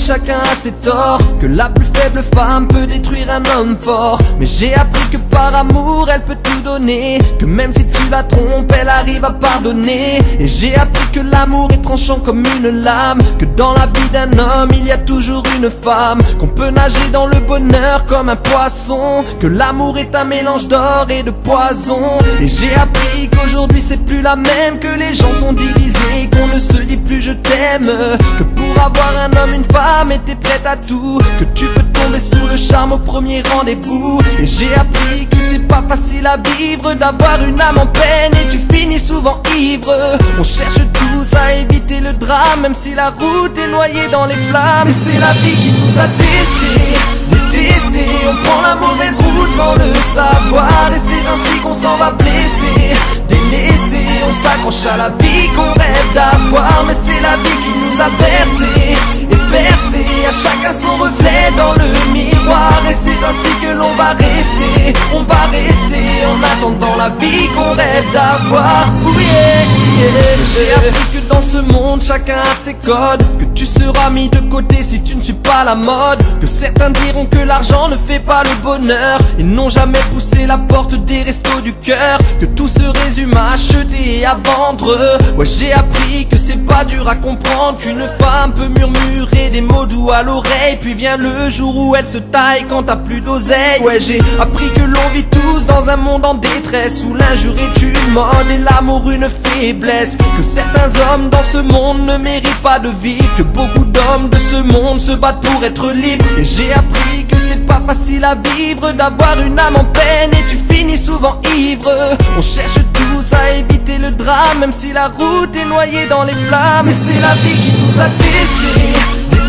chacun a ses torts, que la plus faible femme peut détruire un homme fort. Mais j'ai appris que par amour elle peut tout donner, que même si tu la trompes elle arrive à pardonner. Et j'ai appris que l'amour est tranchant comme une lame, que dans la vie d'un homme il y a toujours une femme, qu'on peut nager dans le bonheur comme un poisson, que l'amour est un mélange d'or et de poison. Et j'ai appris qu'aujourd'hui c'est plus la même, que les gens sont divisés, qu'on ne se dit plus je t'aime, que pour avoir un homme, une femme et t'es prête à tout, que tu peux tomber sous le charme au premier rendez-vous. Et j'ai appris que c'est pas facile à vivre, d'avoir une âme en peine et tu finis souvent ivre. On cherche tous à éviter le drame, même si la route est noyée dans les flammes. Et c'est la vie qui nous a testés, détestés. On prend la mauvaise route sans le savoir, et c'est ainsi qu'on s'en va blessé, délaissé. On s'accroche à la vie qu'on rêve d'avoir, mais c'est la vie qui nous a bercés et percés. À chacun son reflet dans le miroir, et c'est ainsi que l'on va rester. On va rester en attendant la vie qu'on rêve d'avoir. Oh yeah, yeah. J'ai appris que dans ce monde chacun a ses codes, que tu seras mis de côté si tu ne suis pas la mode, que certains diront que l'argent ne fait pas le bonheur, ils n'ont jamais poussé la porte des restos du cœur, que tout se résume à acheter et à vendre. Ouais, j'ai appris que c'est pas dur à comprendre, qu'une femme peut murmurer des mots doux à l'oreille, puis vient le jour où elle se taille quand t'as plus d'oseille. Ouais, j'ai appris que l'on vit tous dans un monde en détresse, où l'injure est une mode et l'amour une faiblesse, que certains hommes dans ce monde ne méritent pas de vivre, que beaucoup d'hommes de ce monde se battent pour être libres. Et j'ai appris que c'est pas facile à vivre, d'avoir une âme en peine et tu finis souvent ivre. On cherche tous à éviter le drame, même si la route est noyée dans les flammes. Et c'est la vie qui nous a testés,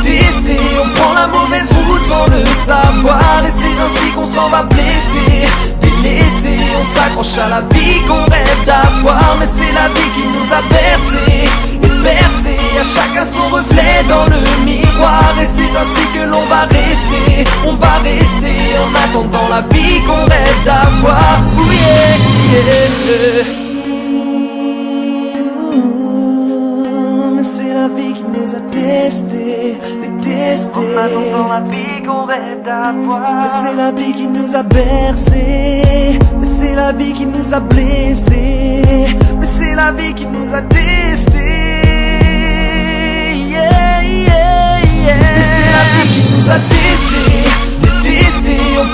détestés. On prend la mauvaise route sans le savoir, et c'est ainsi qu'on s'en va blessé, délaissé. On s'accroche à la vie qu'on rêve d'avoir, mais c'est la vie qui nous a bercés et percés. À chacun son reflet dans le miroir, et c'est ainsi que l'on va rester. On va rester en attendant la vie qu'on rêve d'avoir. Oh yeah, yeah. Mais c'est la vie qui nous a testés, détestés, en attendant la vie qu'on rêve d'avoir. Mais c'est la vie qui nous a bercés, mais c'est la vie qui nous a blessés, mais c'est la vie qui nous a testés. Yeah, yeah, yeah. Mais c'est la vie qui nous a testés, détestés. On